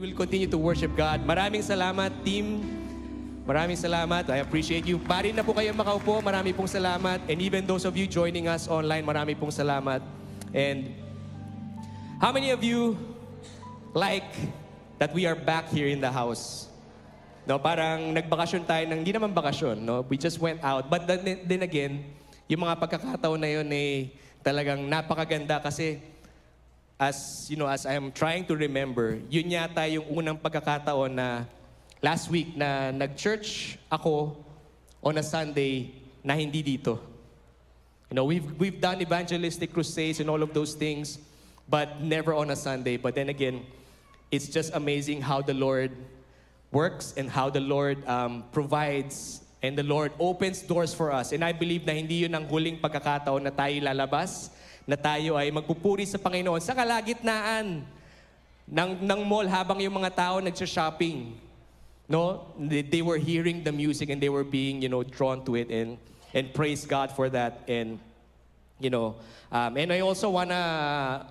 We will continue to worship God. Maraming salamat, team. Maraming salamat. I appreciate you. Pari na po kayo makaupo. Marami pong salamat. And even those of you joining us online, marami pong salamat. And how many of you like that we are back here in the house? No, parang nagbakasyon tayo ng hindi naman bakasyon, no? We just went out. But then again, yung mga pagkakataon na yun ay talagang napakaganda kasi as I am trying to remember, yun yata yung unang pagkakataon na last week na nag-church ako on a Sunday na hindi dito. You know, we've done evangelistic crusades and all of those things, but never on a Sunday. But then again, it's just amazing how the Lord works and how the Lord provides and the Lord opens doors for us. And I believe na hindi yun ang huling pagkakataon na tayo lalabas, na tayo ay magpupuri sa Panginoon sa kalagitnaan ng mall habang yung mga tao nagsha-shopping. No? They were hearing the music and they were being, drawn to it and praise God for that. And, and I also wanna,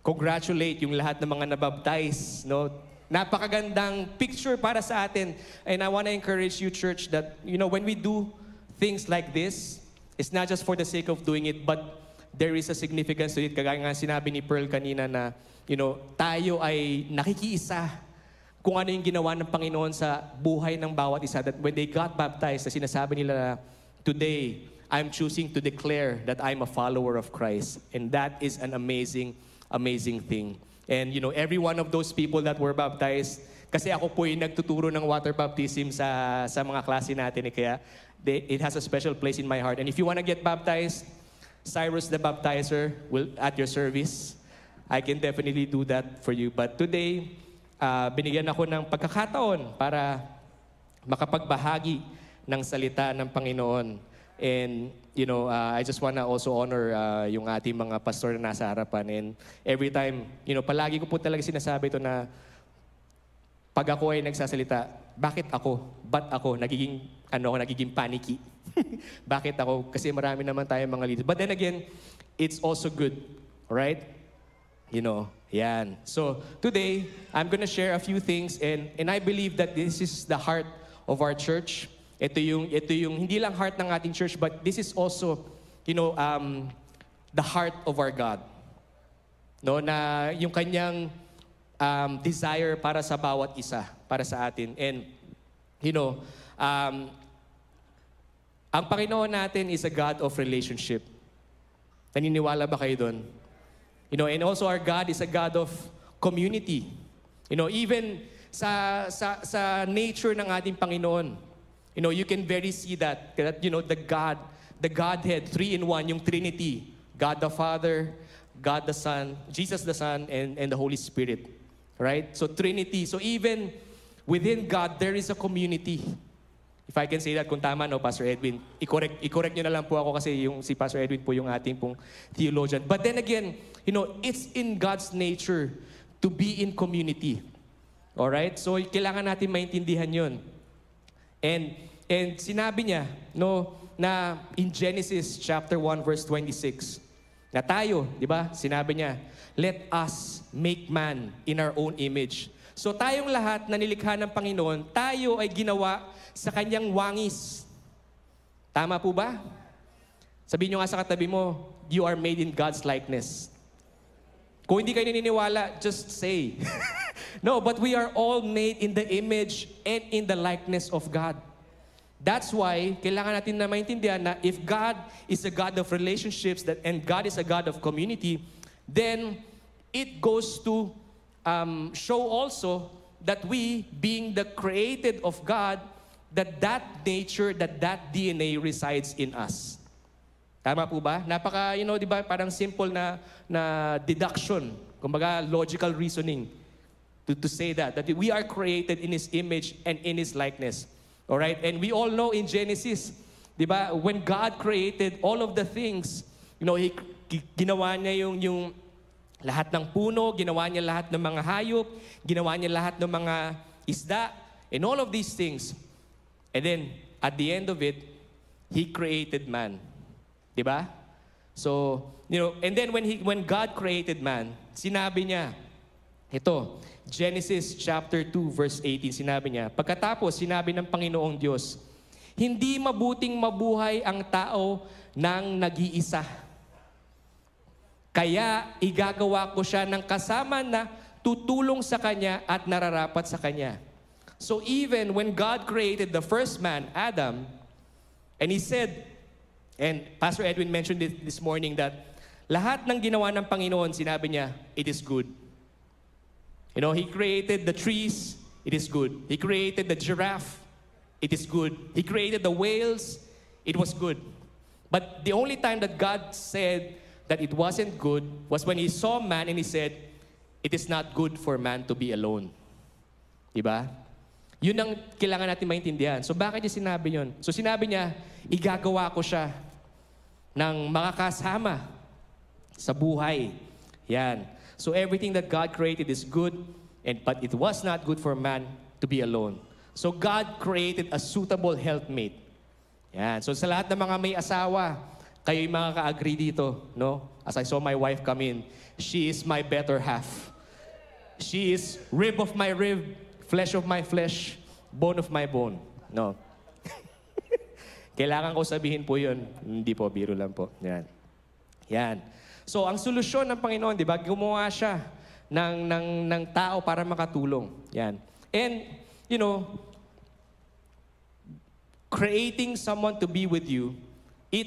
congratulate yung lahat ng mga nabaptize, no? Napakagandang picture para sa atin. And I want to encourage you, church, that, when we do things like this, it's not just for the sake of doing it, but there is a significance to it. Kagaya nga sinabi ni Pearl kanina na, tayo ay nakikiisa kung ano yung ginawa ng Panginoon sa buhay ng bawat isa. That when they got baptized, na sinasabi nila na, today, I'm choosing to declare that I'm a follower of Christ. And that is an amazing, amazing thing. And every one of those people that were baptized, kasi ako po yung nagtuturo ng water baptism sa mga klase natin, kaya it has a special place in my heart. And if you want to get baptized, Cyrus the baptizer will at your service. I can definitely do that for you. But today, binigyan ako ng pagkakataon para makapagbahagi ng salita ng Panginoon. And, I just want to also honor yung ating mga pastor na nasa harapan. And every time, palagi ko po talaga sinasabi ito na pag ako ay nagsasalita, bakit ako? Ba't ako? Nagiging paniki. Bakit ako? Kasi marami naman tayong mga leaders. But then again, it's also good. Alright? Yan. So, today, I'm gonna share a few things and I believe that this is the heart of our church. Ito yung hindi lang heart ng ating church, but this is also, the heart of our God. No, na yung kanyang desire para sa bawat isa, para sa atin. And, ang Panginoon natin is a God of relationship. Naniniwala ba kayo doon? And also our God is a God of community. Even sa nature ng ating Panginoon, you can very see that the Godhead, 3 in 1, yung Trinity, God the Father, God the Son, Jesus the Son, and the Holy Spirit. Right? So Trinity. So even within God, there is a community. If I can say that, kung tama, no, Pastor Edwin, i-correct nyo na lang po ako kasi si Pastor Edwin po yung ating pong theologian. But then again, it's in God's nature to be in community. Alright? So kailangan natin maintindihan yun. And sinabi niya, na in Genesis chapter 1 verse 26, na tayo, di ba? Sinabi niya, let us make man in our own image. So tayong lahat na nilikha ng Panginoon, tayo ay ginawa sa kanyang wangis. Tama po ba? Sabihin nyo nga sa katabi mo, you are made in God's likeness. Kung hindi kayo naniniwala, just say. No, but we are all made in the image and in the likeness of God. That's why, kailangan natin na maintindihan na if God is a God of relationships and God is a God of community, then it goes to show also that we, being the created of God, that nature, that DNA resides in us. Tama po ba? Napaka, di ba, parang simple na deduction, kumbaga logical reasoning to say that we are created in His image and in His likeness. All right? And we all know in Genesis, di ba, when God created all of the things, ginawa niya yung lahat ng puno, ginawa niya lahat ng mga hayop, ginawa niya lahat ng mga isda, and all of these things. And then, at the end of it, He created man. Di ba? So, and then when God created man, sinabi niya, Ito, Genesis chapter 2 verse 18, sinabi niya, pagkatapos sinabi ng Panginoong Diyos, hindi mabuting mabuhay ang tao ng nag-iisa. Kaya igagawa ko siya ng kasama na tutulong sa kanya at nararapat sa kanya. So even when God created the first man, Adam, and He said, and Pastor Edwin mentioned it this morning that lahat ng ginawa ng Panginoon, sinabi niya, it is good. You know, He created the trees, it is good. He created the giraffe, it is good. He created the whales, it was good. But the only time that God said that it wasn't good was when He saw man and He said, it is not good for man to be alone. Diba? Yun ang kailangan natin maintindihan. So bakit niya sinabi yun? So sinabi niya, igagawa ko siya ng makakasama sa buhay. Yan. So everything that God created is good, but it was not good for man to be alone. So God created a suitable helpmate. Yan. So sa lahat ng mga may asawa, kayo'y makaka-agree dito, no? As I saw my wife come in, she is my better half. She is rib of my rib, flesh of my flesh, bone of my bone. No? Kailangan ko sabihin po yun. Hindi po, biro lang po. Yan. Yan. So, ang solusyon ng Panginoon, di ba? Gumawa siya ng tao para makatulong. Yan. And, you know, creating someone to be with you, it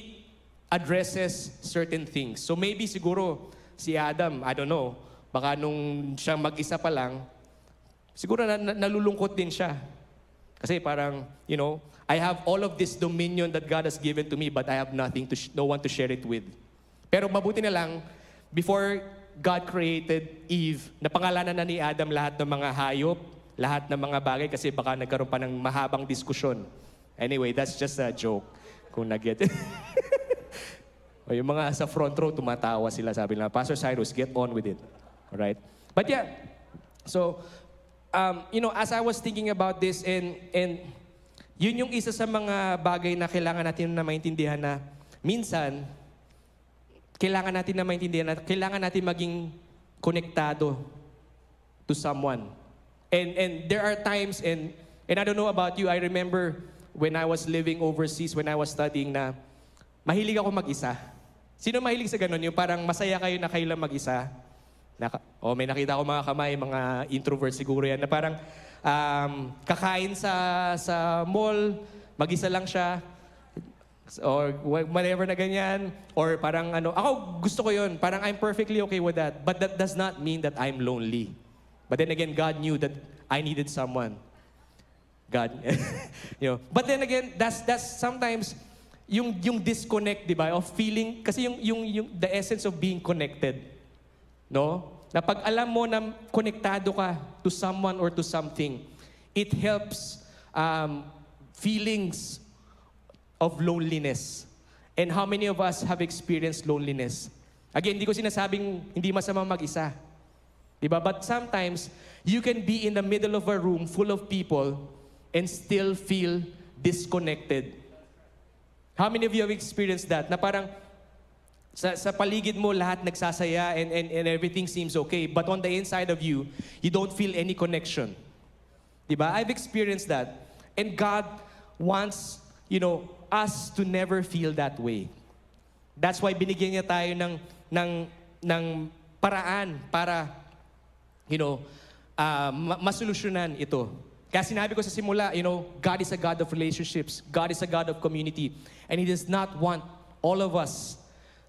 addresses certain things. So maybe siguro si Adam, I don't know, baka nung siya mag-isa pa lang, siguro nalulungkot din siya. Kasi parang, you know, I have all of this dominion that God has given to me, but I have nothing to no one to share it with. Pero mabuti na lang, before God created Eve, napangalanan na ni Adam lahat ng mga hayop, lahat ng mga bagay, kasi baka nagkaroon pa ng mahabang diskusyon. Anyway, that's just a joke. Kung nag-get o yung mga sa front row, tumatawa sila. Sabi nila, Pastor Cyrus, get on with it. Alright? But yeah, so, you know, as I was thinking about this, and yun yung isa sa mga bagay na kailangan natin na maintindihan na minsan, kailangan natin maging konektado to someone. And there are times, and I don't know about you, I remember when I was living overseas, when I was studying na, mahilig ako mag-isa. Sino mahilig sa ganun? Yung parang masaya kayo na kayo lang mag-isa. May nakita ko mga kamay, mga introvert siguro yan, na parang kakain sa mall, mag-isa lang siya, or whatever na ganyan, or parang ako gusto ko yun, parang I'm perfectly okay with that, but that does not mean that I'm lonely. But then again, God knew that I needed someone. God, you know. But then again, that's sometimes yung disconnect, di ba, of feeling, kasi yung the essence of being connected, no? Na pag alam mo na konektado ka to someone or to something, it helps feelings of loneliness. And how many of us have experienced loneliness? Again, hindi ko sinasabing hindi masama mag-isa. Diba? But sometimes, you can be in the middle of a room full of people and still feel disconnected. How many of you have experienced that? Na parang sa paligid mo, lahat nagsasaya and everything seems okay. But on the inside of you, you don't feel any connection. Diba? I've experienced that. And God wants, you know, us to never feel that way. That's why binigyan niya tayo ng paraan para, you know, masolusyonan ito. Kaya sinabi ko sa simula, you know, God is a God of relationships. God is a God of community. And He does not want all of us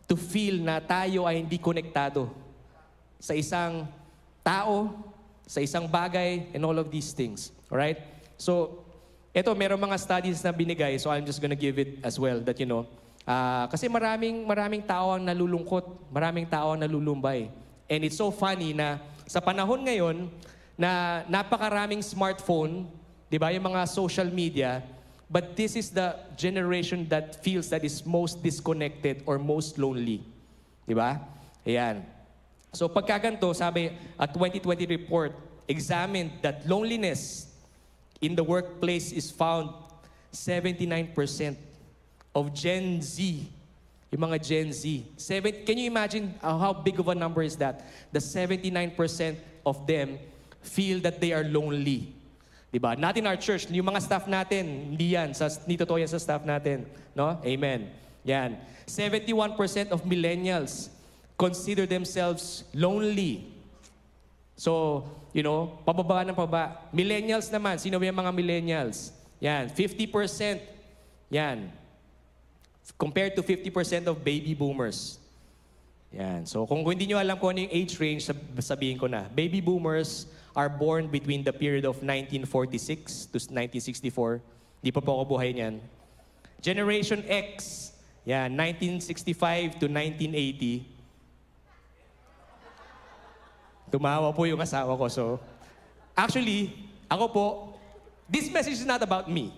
to feel na tayo ay hindi konektado sa isang tao, sa isang bagay, and all of these things. Alright? So, ito, meron mga studies na binigay, so I'm just gonna give it as well, that you know, kasi maraming tao ang nalulungkot, maraming tao ang nalulumbay. And it's so funny na sa panahon ngayon, na napakaraming smartphone, di ba, yung mga social media, but this is the generation that feels that is most disconnected or most lonely. Di ba? Ayan. So pagkaganto, sabi, a 2020 report examined that loneliness in the workplace is found 79% of Gen Z. Yung mga Gen Z. Can you imagine how big of a number is that? The 79% of them feel that they are lonely. Diba? Not in our church. Yung mga staff natin, hindi yan. Hindi totoo yan sa staff natin. No? Amen. Yan. 71% of millennials consider themselves lonely. So, pababa ng pababa. Millennials naman, sino ba yung mga millennials? Yan, 50%. Yan. Compared to 50% of baby boomers. Yan. So, kung hindi nyo alam kung ano yung age range, sabihin ko na. Baby boomers are born between the period of 1946 to 1964. Di pa po ako buhay niyan. Generation X, yan, 1965 to 1980. Tumawa po yung asawa ko. So, actually, ako po, this message is not about me.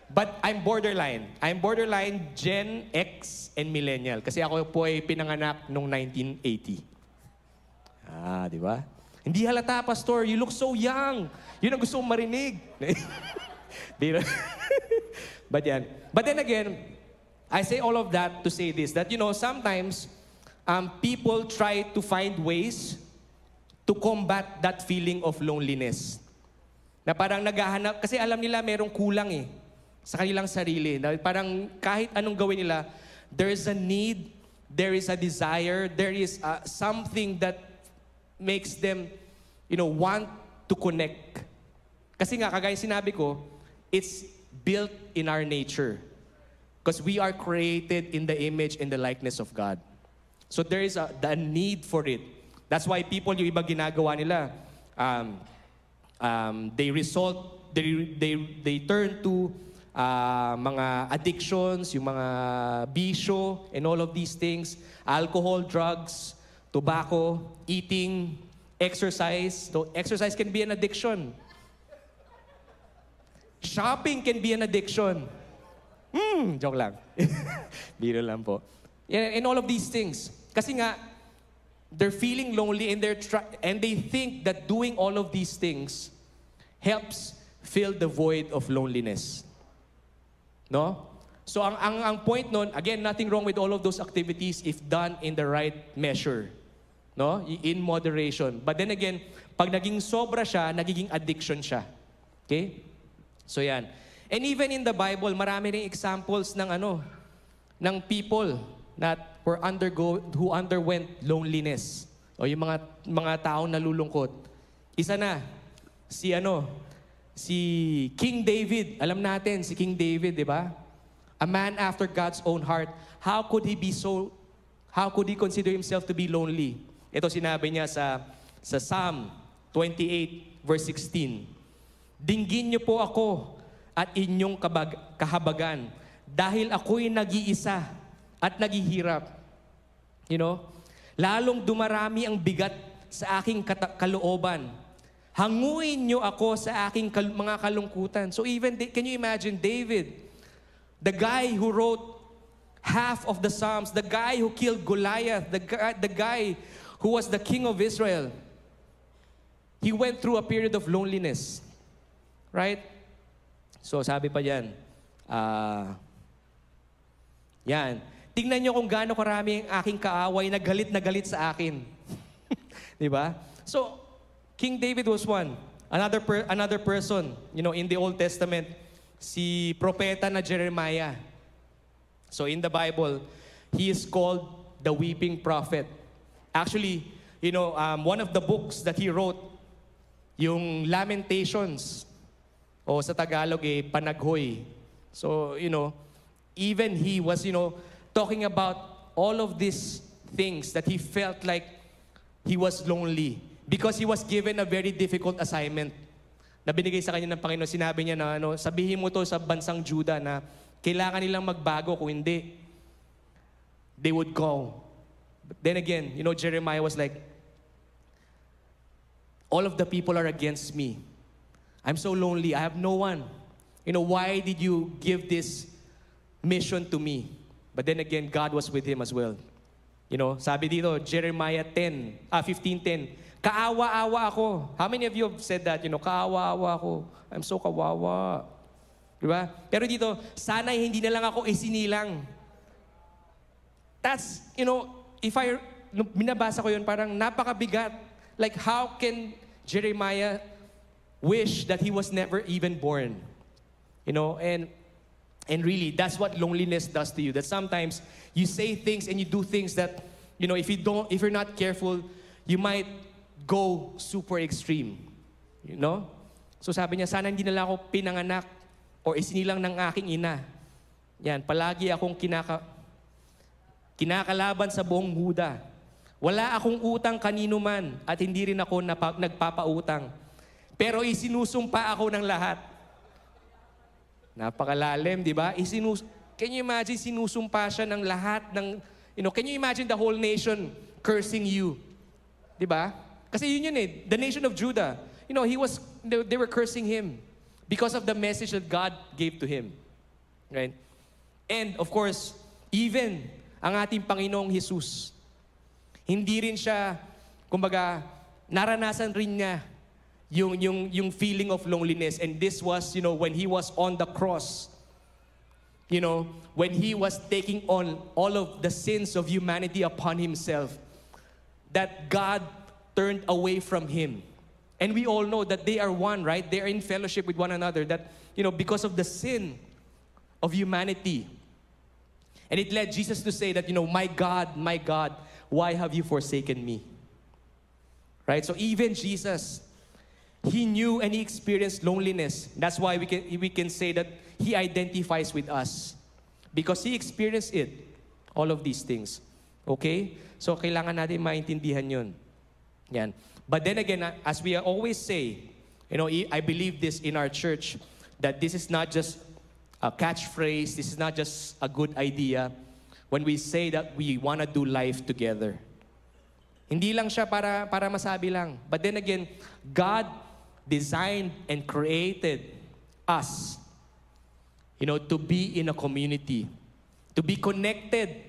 But I'm borderline. I'm borderline Gen X and Millennial. Kasi ako po ay pinanganak noong 1980. Di ba? Hindi halata, Pastor. You look so young. Yun ang gusto kong marinig. But then again, I say all of that to say this, that sometimes people try to find ways to combat that feeling of loneliness. Na parang naghahanap, kasi alam nila merong kulang sa kanilang sarili. Na parang kahit anong gawin nila, there is a need, there is a desire, there is something that makes them, want to connect. Kasi nga, kagaya sinabi ko, it's built in our nature. Because we are created in the image and the likeness of God. So there is the need for it. That's why people, yung iba ginagawa nila, they turn to mga addictions, yung mga bisyo, and all of these things, alcohol, drugs, tobacco, eating, exercise. So exercise can be an addiction. Shopping can be an addiction. Joke lang. Biro lang po. And all of these things. Kasi nga, they're feeling lonely and they think that doing all of these things helps fill the void of loneliness. No? So ang point nun, again, nothing wrong with all of those activities if done in the right measure. No? In moderation. But then again, pag naging sobra siya, nagiging addiction siya. Okay? So yan. And even in the Bible, marami ring examples ng people who underwent loneliness. O yung mga taong nalulungkot. Isa na, si King David. Alam natin, si King David, di ba? A man after God's own heart. How could he consider himself to be lonely? Ito sinabi niya sa Psalm 28, verse 16. Dinggin niyo po ako at inyong kahabagan dahil ako'y nag-iisa at naghihirap. Lalong dumarami ang bigat sa aking kalooban. Hanguin niyo ako sa aking mga kalungkutan. So even, can you imagine David, the guy who wrote half of the Psalms, the guy who killed Goliath, the guy who was the king of Israel, he went through a period of loneliness. Right? So sabi pa yan, yan, tingnan nyo kung gaano karami ang aking kaaway na galit sa akin. Di ba? So, King David was one. Another person, in the Old Testament, si propeta na Jeremiah. So in the Bible, he is called the weeping prophet. Actually, one of the books that he wrote, yung Lamentations, o sa Tagalog Panaghoy. So, even he was, talking about all of these things that he felt like he was lonely because he was given a very difficult assignment na binigay sa kanya ng Panginoon. Sinabi niya na, sabihin mo to sa bansang Juda na kailangan nilang magbago, kung hindi, they would go. But then again, Jeremiah was like, all of the people are against me. I'm so lonely. I have no one. Why did you give this mission to me? But then again, God was with him as well. Sabi dito, Jeremiah 15:10, kaawa-awa ako. How many of you have said that? Kaawa-awa ako. I'm so kawawa. Diba? Pero dito, sana'y hindi na lang ako isinilang. That's, binabasa ko yun, parang napakabigat. Like, how can Jeremiah wish that he was never even born? You know, and really, that's what loneliness does to you. That sometimes you say things and you do things that, you know, if you're not careful, you might go super extreme. You know? So sabi niya, sana hindi nila ako pinanganak o isinilang ng aking ina. Yan, palagi akong kinakalaban sa buong Huda. Wala akong utang kanino man at hindi rin ako nagpapautang. Pero isinusumpa ako ng lahat. Napakalalim, di ba? Can you imagine, sinusumpa siya ng lahat ng, you know, can you imagine the whole nation cursing you? Di ba? Kasi yun eh, the nation of Judah. You know, they were cursing him because of the message that God gave to him. Right? And of course, even ang ating Panginoong Jesus, hindi rin siya, kumbaga, naranasan rin niya yung feeling of loneliness. And this was, you know, when he was on the cross, you know, when he was taking on all of the sins of humanity upon himself, that God turned away from him. And we all know that they are one, right? They are in fellowship with one another. That, you know, because of the sin of humanity. And it led Jesus to say that, you know, my God, why have you forsaken me? Right? So even Jesus, he knew and he experienced loneliness. That's why we can say that he identifies with us. Because he experienced it. All of these things. Okay? So kailangan natin maintindihan yun. Yan. But then again, as we always say, you know, I believe this in our church, that this is not just a catchphrase, this is not just a good idea when we say that we want to do life together. Hindi lang siya para masabi lang. But then again, God designed and created us, you know, to be in a community, to be connected,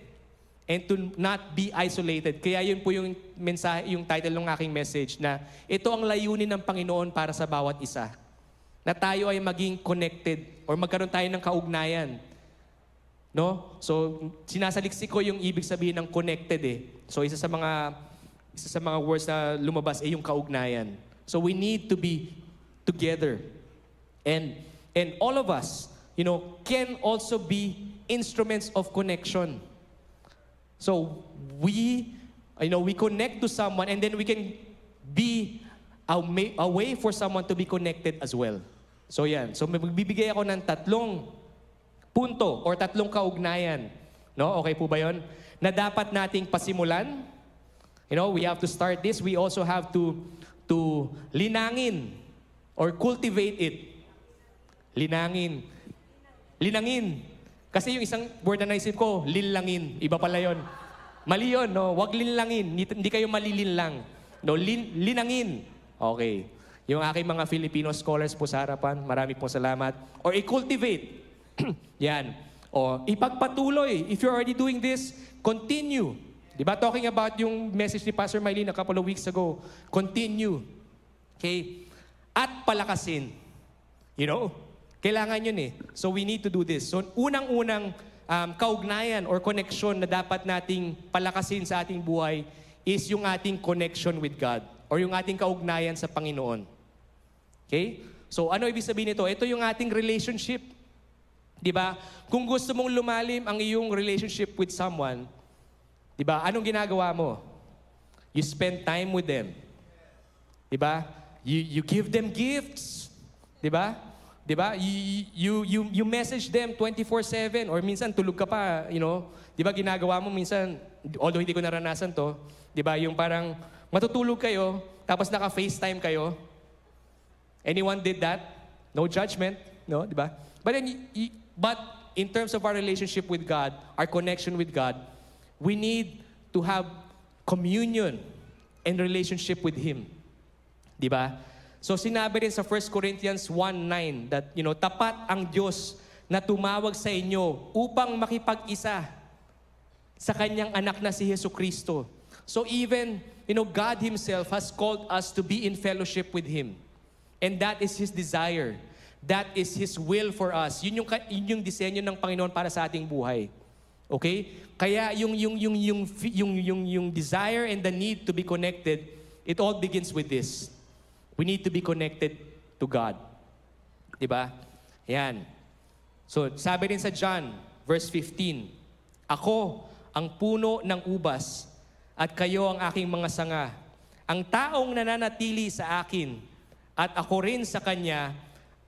and to not be isolated. Kaya yun po yung mensahe, yung title ng aking message, na ito ang layunin ng Panginoon para sa bawat isa. Na tayo ay maging connected or magkaroon tayo ng kaugnayan. No? So, sinasaliksik ko yung ibig sabihin ng connected eh. So, isa sa mga words na lumabas ay yung kaugnayan. So, we need to be together. And all of us, you know, can also be instruments of connection. So, we connect to someone and then we can be a way for someone to be connected as well. So, yan. So, magbibigay ako ng 3 punto or 3 kaugnayan. No? Okay po ba yun? Na dapat nating pasimulan. You know, we have to start this. We also have to linangin or cultivate it. Linangin. Kasi yung isang word na naisip ko, linlangin. Iba pala yun. Mali yun, no? Huwag linlangin. Hindi kayo malilinlang. No? Linangin. Okay. Yung aking mga Filipino scholars po sa harapan, marami pong salamat. Or i-cultivate. Yan. O ipagpatuloy. If you're already doing this, continue. Diba? Talking about yung message ni Pastor Mylene a couple of weeks ago. Continue. Okay? At palakasin. You know? Kailangan yun eh. So we need to do this. So unang-unang kaugnayan or connection na dapat nating palakasin sa ating buhay is yung ating connection with God or yung ating kaugnayan sa Panginoon. Okay? So ano ibig sabihin nito? Ito yung ating relationship. Diba? Kung gusto mong lumalim ang iyong relationship with someone, diba? Anong ginagawa mo? You spend time with them. Diba? You give them gifts. Diba? Diba? You message them 24/7 or minsan tulog ka pa, you know. Diba ginagawa mo minsan, although hindi ko naranasan to, diba? Yung parang matutulog kayo, tapos naka-FaceTime kayo. Anyone did that? No judgment, no? Diba? But in terms of our relationship with God, our connection with God, we need to have communion and relationship with Him. Diba? So sinabi rin sa 1 Corinthians 1:9 that, you know, tapat ang Diyos na tumawag sa inyo upang makipag-isa sa Kanyang anak na si Jesucristo. So even, you know, God Himself has called us to be in fellowship with Him. And that is His desire. That is His will for us. Yun yung disenyo ng Panginoon para sa ating buhay. Okay? Kaya yung desire and the need to be connected it all begins with this. We need to be connected to God. Diba? Yan. So, sabi rin sa John, verse 15, Ako ang puno ng ubas at kayo ang aking mga sanga. Ang taong nananatili sa akin at ako rin sa kanya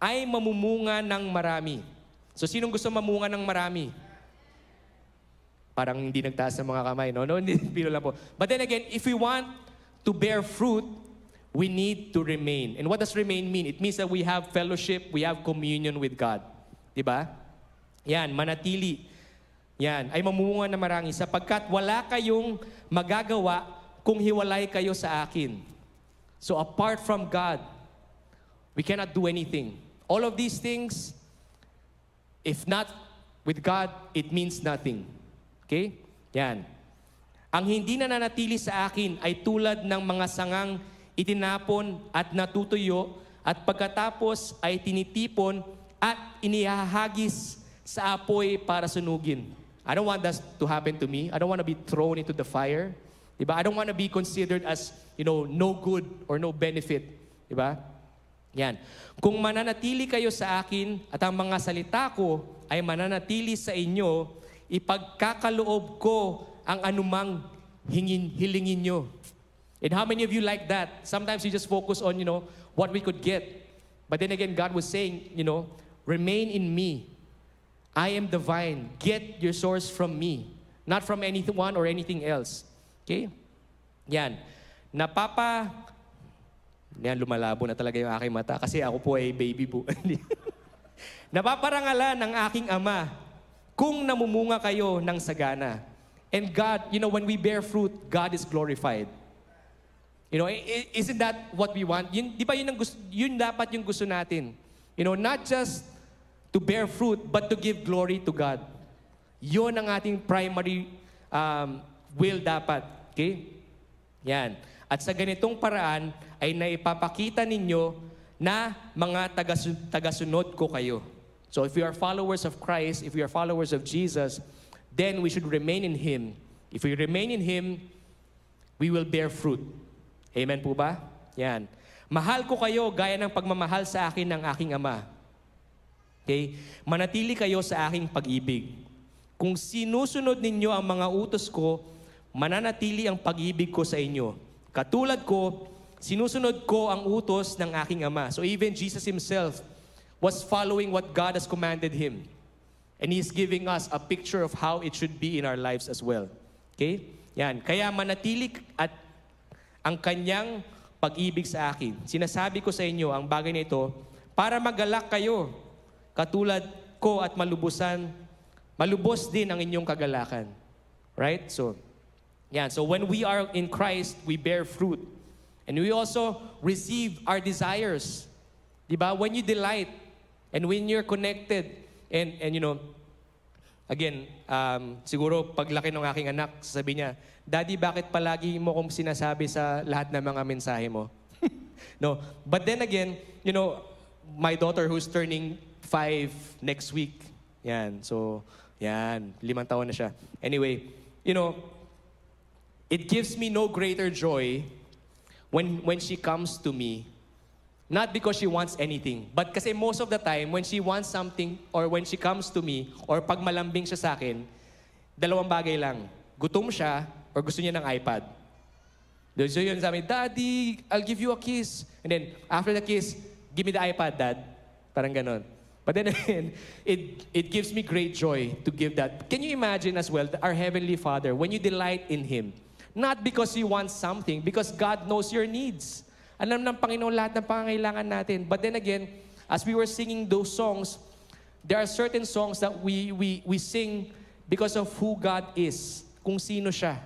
ay mamumunga ng marami. So, sinong gusto mamunga ng marami? Parang hindi nagtaas ng mga kamay, no? No, hindi, pilo lang po. But then again, if we want to bear fruit, we need to remain. And what does remain mean? It means that we have fellowship, we have communion with God. Diba? Yan, manatili. Yan, ay mamunga na marami sapagkat wala kayong magagawa kung hiwalay kayo sa akin. So apart from God, we cannot do anything. All of these things, if not with God, it means nothing. Okay? Yan. Ang hindi nananatili sa akin ay tulad ng mga sangang itinapon at natutuyo at pagkatapos ay tinitipon at inihahagis sa apoy para sunugin. I don't want that to happen to me. I don't want to be thrown into the fire. Diba? I don't want to be considered as, no good or no benefit. Diba? Yan. Kung mananatili kayo sa akin at ang mga salita ko ay mananatili sa inyo, ipagkakaloob ko ang anumang hilingin nyo. And how many of you like that? Sometimes you just focus on, what we could get. But then again, God was saying, remain in me. I am the vine. Get your source from me. Not from anyone or anything else. Okay? Yan. Yan, lumalabo na talaga yung aking mata kasi ako po ay baby po. Napaparangalan ng aking ama kung namumunga kayo ng sagana. And God, when we bear fruit, God is glorified. Isn't that what we want? Di ba yun dapat yung gusto natin? Not just to bear fruit, but to give glory to God. Yun ang ating primary will dapat. Okay? Yan. At sa ganitong paraan, ay naipapakita ninyo na mga tagasunod ko kayo. So if we are followers of Christ, if we are followers of Jesus, then we should remain in Him. If we remain in Him, we will bear fruit. Amen po ba? Yan. Mahal ko kayo gaya ng pagmamahal sa akin ng aking Ama. Okay? Manatili kayo sa aking pag-ibig. Kung sinusunod ninyo ang mga utos ko, mananatili ang pag-ibig ko sa inyo. Katulad ko, sinusunod ko ang utos ng aking Ama. So even Jesus Himself was following what God has commanded Him. And He's giving us a picture of how it should be in our lives as well. Okay? Yan. Kaya manatili at ang kanyang pag-ibig sa akin. Sinasabi ko sa inyo ang bagay na ito para magalak kayo katulad ko at malubos din ang inyong kagalakan. Right? So, yan. So when we are in Christ, we bear fruit. And we also receive our desires. Diba? When you delight and when you're connected and again, siguro paglaki ng aking anak, sasabihin niya, Daddy, bakit palagi mo kong sinasabi sa lahat ng mga mensahe mo? No. But then again, my daughter who's turning 5 next week. Yan. So, 5 taon na siya. Anyway, it gives me no greater joy when she comes to me, not because she wants anything, but kasi most of the time, when she wants something or when she comes to me or pag malambing siya sa akin, dalawang bagay lang. Gutom siya or gusto niya ng iPad. So yun sabi, Daddy, I'll give you a kiss. And then, after the kiss, give me the iPad, Dad. Parang ganon. But then again, it gives me great joy to give that. Can you imagine as well, our Heavenly Father, when you delight in Him, not because you want something, because God knows your needs. Alam ng Panginoon lahat ng pangangailangan natin. But then again, as we were singing those songs, there are certain songs that we sing because of who God is, kung sino siya.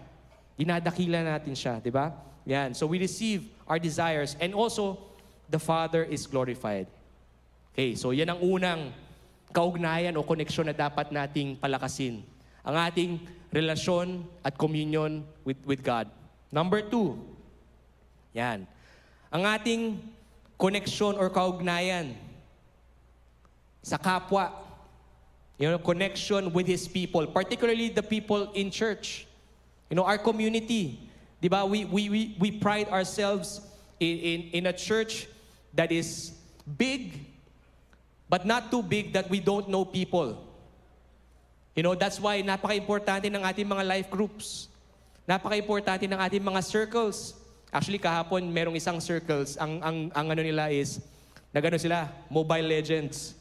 Dinadakila natin siya, di ba? Yan. So we receive our desires and also the Father is glorified. Okay, so yan ang unang kaugnayan o koneksyon na dapat nating palakasin. Ang ating relasyon at communion with God. Number 2, yan. Ang ating koneksyon or kaugnayan sa kapwa. Connection with His people, particularly the people in church. Our community. Di ba? We pride ourselves in a church that is big, but not too big that we don't know people. You know, that's why napaka-importante ng ating mga life groups. Napaka-importante ng ating mga circles. Actually, kahapon, merong isang circles. Ang ano nila is, nagano sila, Mobile Legends.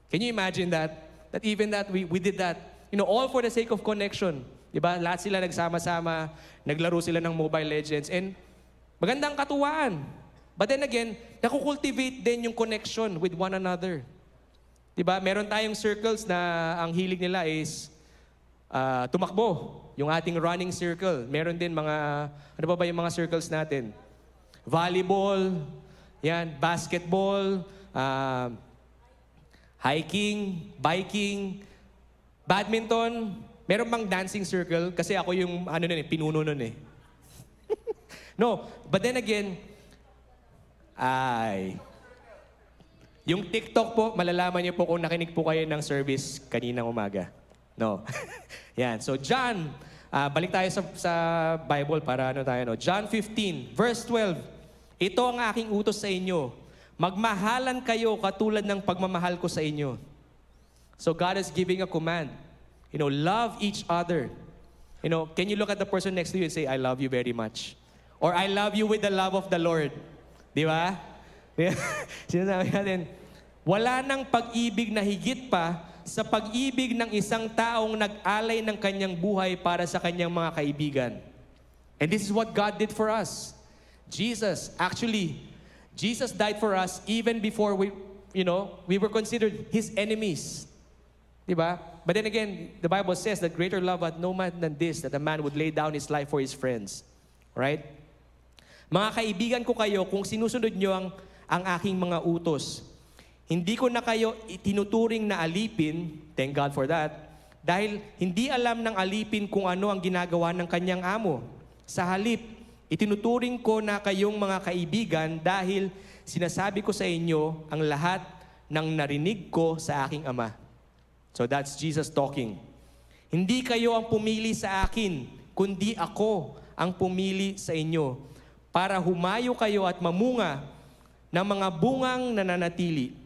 Can you imagine that? That even that, we did that. You know, all for the sake of connection. Diba? Lahat sila nagsama-sama, naglaro sila ng Mobile Legends. And magandang katuwaan. But then again, nakukultivate din yung connection with one another. Diba? Meron tayong circles na ang hilig nila is tumakbo. Yung ating running circle. Meron din mga, ano ba yung mga circles natin? Volleyball, yan, basketball, hiking, biking, badminton. Meron bang dancing circle? Kasi ako yung, pinuno nun eh. No, but then again, yung TikTok po, malalaman niyo po kung nakinig po kayo ng service kaninang umaga. No. Yan. So, John, balik tayo sa Bible para no? John 15, verse 12. Ito ang aking utos sa inyo. Magmahalan kayo katulad ng pagmamahal ko sa inyo. So, God is giving a command. You know, love each other. You know, can you look at the person next to you and say, I love you very much? Or, I love you with the love of the Lord. Di ba? Sinasabi natin, wala nang pag-ibig na higit pa sa pag-ibig ng isang taong nag-alay ng kanyang buhay para sa kanyang mga kaibigan. And this is what God did for us. Jesus died for us even before we were considered His enemies. Diba? But then again, the Bible says that greater love hath no man than this, that a man would lay down his life for his friends. Right? Mga kaibigan ko kayo, kung sinusunod nyo ang aking mga utos, hindi ko na kayo itinuturing na alipin, thank God for that, dahil hindi alam ng alipin kung ano ang ginagawa ng kanyang amo. Sa halip, itinuturing ko na kayong mga kaibigan dahil sinasabi ko sa inyo ang lahat ng narinig ko sa aking Ama. So that's Jesus talking. Hindi kayo ang pumili sa akin, kundi ako ang pumili sa inyo para humayo kayo at mamunga ng mga bungang nananatili.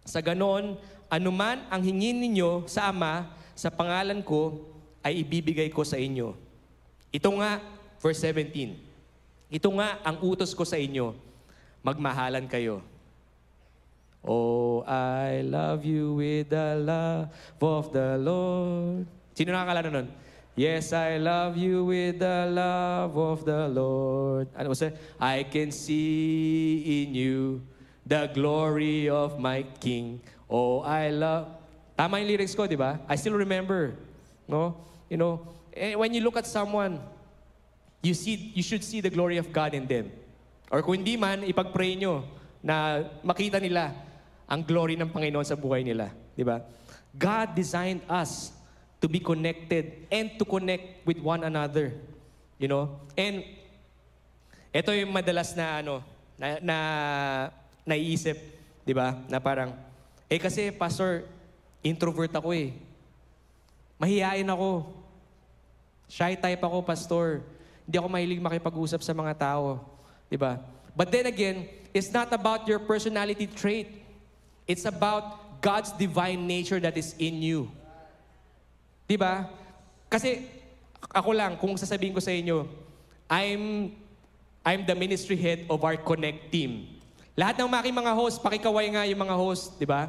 Sa ganon, anuman ang hingin ninyo sa Ama, sa pangalan ko, ay ibibigay ko sa inyo. Ito nga, verse 17. Ito nga ang utos ko sa inyo. Magmahalan kayo. Oh, I love you with the love of the Lord. Sino nakakalala nun? Yes, I love you with the love of the Lord. Ano ba? I can see in you the glory of my King. Oh, I love... Tama yung lyrics ko, di ba? I still remember. No? You know, when you look at someone, you should see the glory of God in them. Or kung hindi man, ipag-pray nyo na makita nila ang glory ng Panginoon sa buhay nila. Di ba? God designed us to be connected and to connect with one another. You know? And ito yung madalas na naiisip, di ba? Na parang, kasi pastor, introvert ako eh. Mahihain ako. Shy type ako, pastor. Hindi ako mahilig makipag-usap sa mga tao. Di ba? But then again, it's not about your personality trait. It's about God's divine nature that is in you. Di ba? Kasi ako lang, kung sasabihin ko sa inyo, I'm the ministry head of our Connect team. Lahat ng mga host, pakikaway nga yung mga host, di ba?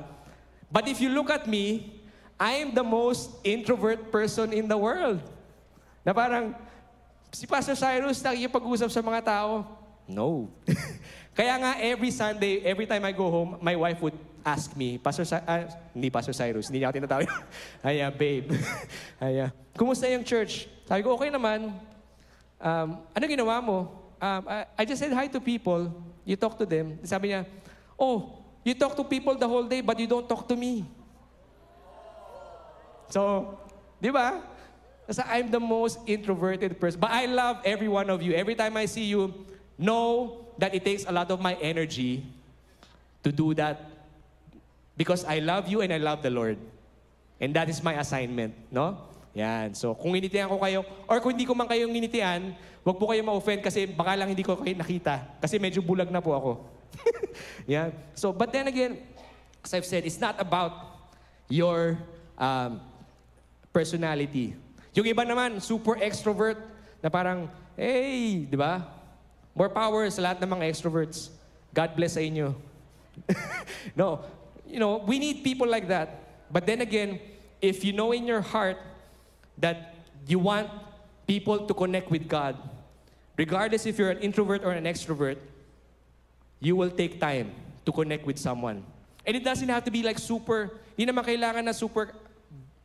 But if you look at me, I am the most introvert person in the world. Na parang, si Pastor Cyrus, nakikipag-usap sa mga tao? No. Kaya nga, every Sunday, every time I go home, my wife would ask me, hindi Pastor Cyrus, hindi niya ako tinatawag. Babe. Kumusta yung church? Sabi ko, okay naman. Ano ginawa mo? I just said hi to people. You talk to them. Sabi niya, oh, you talk to people the whole day, but you don't talk to me. So, di ba? Kasi I'm the most introverted person. But I love every one of you. Every time I see you, know that it takes a lot of my energy to do that because I love you and I love the Lord. And that is my assignment, no? Yan. So, kung initian ko kayo, or kung hindi ko man kayong initian, wag po kayo ma-offend kasi baka lang hindi ko kayo nakita. Kasi medyo bulag na po ako. Yan. So, but then again, as I've said, it's not about your personality. Yung iba naman, super extrovert, na parang, hey, di ba? More power sa lahat ng mga extroverts. God bless sa inyo. No, you know, we need people like that. But then again, if you know in your heart that you want people to connect with God, regardless if you're an introvert or an extrovert, you will take time to connect with someone. And it doesn't have to be like super, hindi naman kailangan na super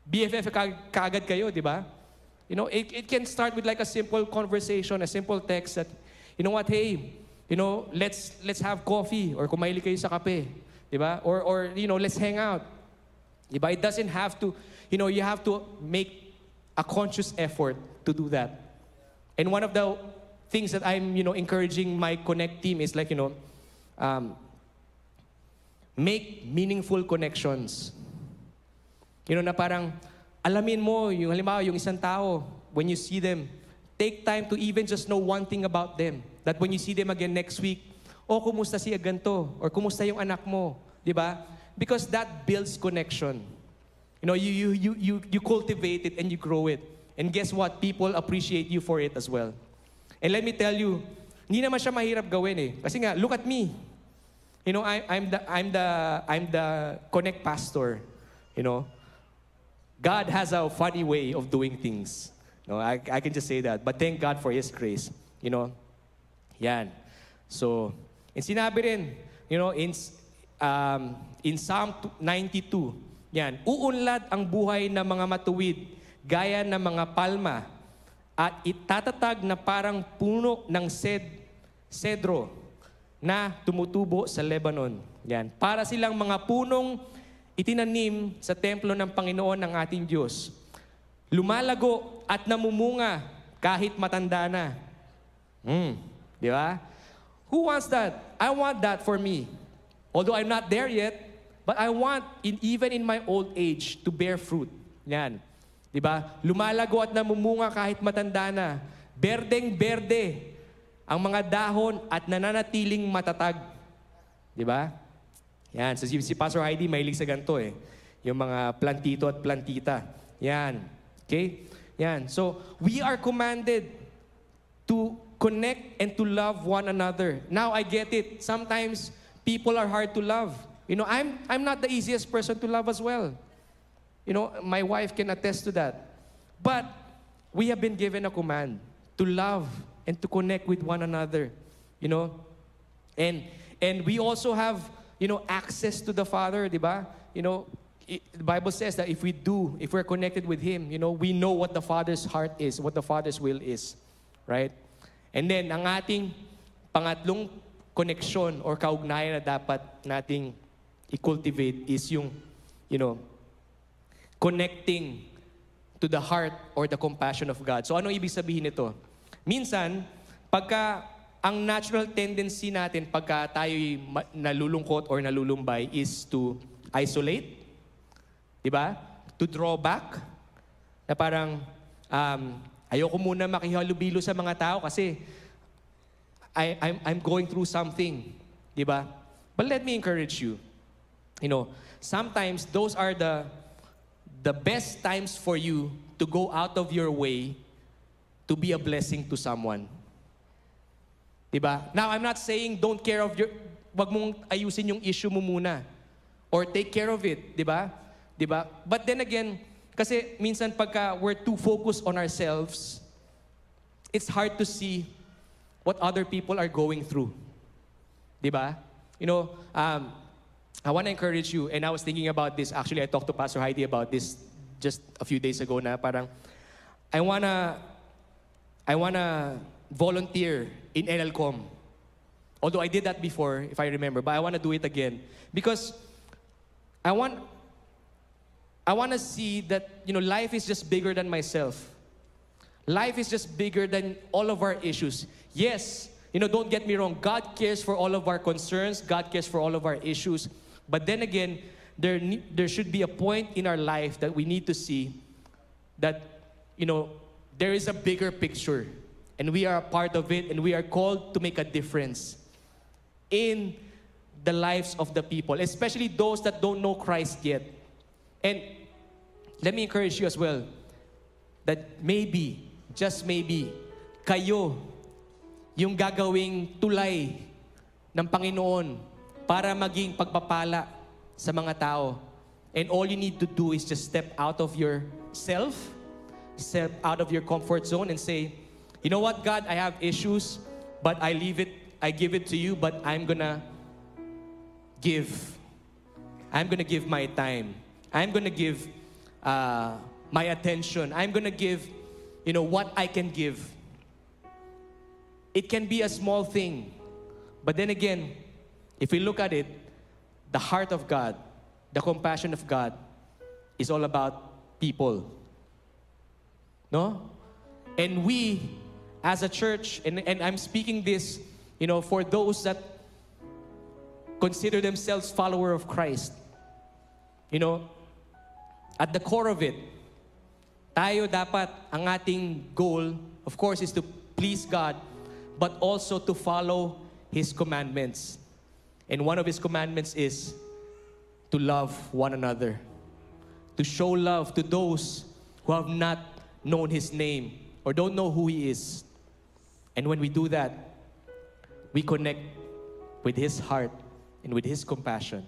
BFF kaagad kayo, di ba? You know, it can start with like a simple conversation, a simple text that, you know what, hey, you know, let's have coffee, or kung mahilig kayo sa kape, di ba? Or you know, let's hang out. Di ba? It doesn't have to, you know, you have to make a conscious effort to do that. And one of the things that I'm, you know, encouraging my Connect team is like, you know, make meaningful connections. You know, na parang, alamin mo, yung halimbawa, yung isang tao, when you see them, take time to even just know one thing about them. That when you see them again next week, oh, kumusta siya ganito? Or kumusta yung anak mo? Di ba? Because that builds connection. You know, you cultivate it and you grow it. And guess what? People appreciate you for it as well. And let me tell you, hindi naman siya mahirap gawin eh. Kasi nga, look at me. You know, I'm the Connect pastor. You know, God has a funny way of doing things. You know, I can just say that. But thank God for His grace. You know, yan. So, and sinabi rin, you know, in Psalm 92, yan, uunlad ang buhay ng mga matuwid, gaya ng mga palma, at itatatag na parang puno ng cedro na tumutubo sa Lebanon. Yan. Para silang mga punong itinanim sa templo ng Panginoon ng ating Diyos. Lumalago at namumunga kahit matanda na. Di ba? Who wants that? I want that for me. Although I'm not there yet, but I want, even in my old age, to bear fruit. Yan. Di ba? Lumalago at namumunga kahit matanda na. Berdeng-berde ang mga dahon at nananatiling matatag. Di ba? Yan. So si Pastor Heidi mahilig sa ganito eh. Yung mga plantito at plantita. Yan. Okay? Yan. So, we are commanded to connect and to love one another. Now, I get it. Sometimes, people are hard to love. You know, I'm not the easiest person to love as well. You know, my wife can attest to that. But we have been given a command to love and to connect with one another. You know, and we also have, you know, access to the Father, di ba? You know, the Bible says that if we're connected with Him, you know, we know what the Father's heart is, what the Father's will is, right? And then ang ating pangatlong connection or kaugnayan na dapat nating i-cultivate is yung, you know, connecting to the heart or the compassion of God. So anong ibig sabihin nito? Minsan, pagka ang natural tendency natin pagka tayo'y nalulungkot or nalulumbay is to isolate, di ba? To draw back, na parang ayoko muna makihalubilo sa mga tao kasi I'm going through something, di ba? But let me encourage you. You know, sometimes those are the best times for you to go out of your way to be a blessing to someone. Diba? Now, I'm not saying don't care of wag mong ayusin yung issue mo muna. Or take care of it. Diba? Diba? But then again, kasi minsan pagka we're too focused on ourselves, it's hard to see what other people are going through. Diba? You know, I want to encourage you, and I was thinking about this. Actually, I talked to Pastor Heidi about this just a few days ago na parang, I wanna volunteer in NLCom. Although I did that before, if I remember, but I want to do it again. Because I want to see that, you know, life is just bigger than myself. Life is just bigger than all of our issues. Yes, you know, don't get me wrong. God cares for all of our concerns. God cares for all of our issues. But then again, there should be a point in our life that we need to see that there is a bigger picture. And we are a part of it, and we are called to make a difference in the lives of the people, especially those that don't know Christ yet. And let me encourage you as well, that maybe, just maybe, kayo yung gagawing tulay ng Panginoon para maging pagpapala sa mga tao. And all you need to do is just step out of yourself, step out of your comfort zone and say, you know what, God, I have issues, but I give it to you, but I'm gonna give my time. I'm gonna give my attention. I'm gonna give, what I can give. It can be a small thing, but then again, if we look at it, the heart of God, the compassion of God is all about people. No? And we, as a church, and I'm speaking this, for those that consider themselves follower of Christ. At the core of it, tayo dapat, ang ating goal, of course, is to please God, but also to follow His commandments. And one of His commandments is to love one another, to show love to those who have not known His name or don't know who He is. And when we do that, we connect with His heart and with His compassion.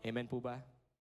Amen po ba?